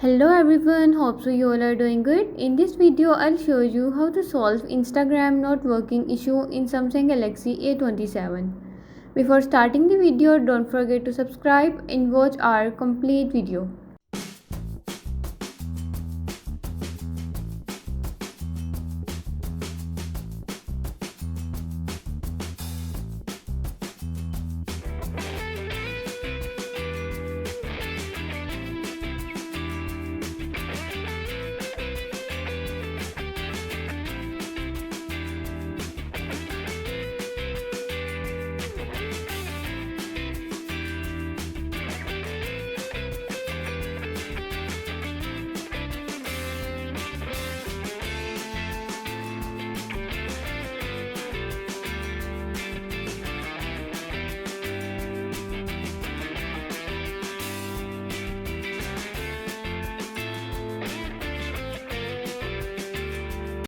Hello everyone, hope so you all are doing good. In this video, I'll show you how to solve Instagram not working issue in Samsung Galaxy A27. Before starting the video, don't forget to subscribe and watch our complete video.